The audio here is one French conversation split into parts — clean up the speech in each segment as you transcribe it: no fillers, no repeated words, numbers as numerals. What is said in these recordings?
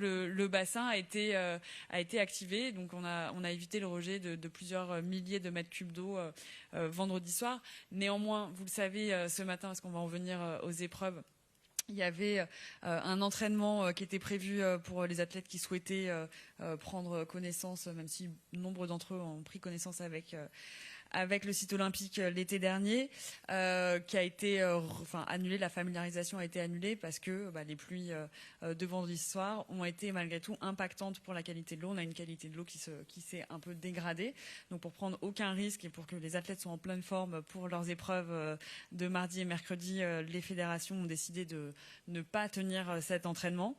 le bassin a été activé, donc on a évité le rejet de plusieurs milliers de mètres cubes d'eau vendredi soir. Néanmoins, vous le savez, ce matin, parce qu'on va en venir aux épreuves, il y avait un entraînement qui était prévu pour les athlètes qui souhaitaient prendre connaissance, même si nombre d'entre eux ont pris connaissance avec le site olympique l'été dernier, qui a été annulé. La familiarisation a été annulée parce que les pluies de vendredi soir ont été malgré tout impactantes pour la qualité de l'eau. On a une qualité de l'eau qui s'est un peu dégradée. Donc pour prendre aucun risque et pour que les athlètes soient en pleine forme pour leurs épreuves de mardi et mercredi, les fédérations ont décidé de ne pas tenir cet entraînement.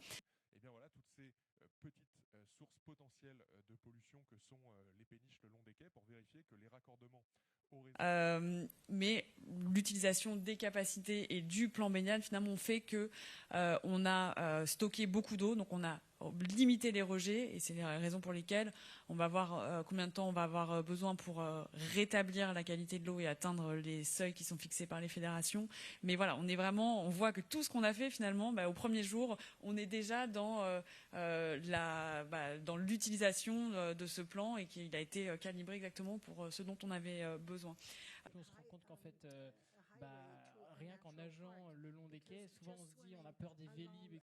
Et bien voilà, toutes ces petites sources potentielles de pollution que sont les péniches le long des quais pour vérifier que les raccordements au réseau... Mais l'utilisation des capacités et du plan baignade finalement fait que on a stocké beaucoup d'eau, donc on a limité les rejets et c'est les raisons pour lesquelles on va voir combien de temps on va avoir besoin pour rétablir la qualité de l'eau et atteindre les seuils qui sont fixés par les fédérations. Mais voilà, on voit que tout ce qu'on a fait finalement, au premier jour, on est déjà dans dans l'utilisation de ce plan et qu'il a été calibré exactement pour ce dont on avait besoin. On se rend compte qu'en fait, rien qu'en nageant le long des quais, souvent on se dit on a peur des vélib,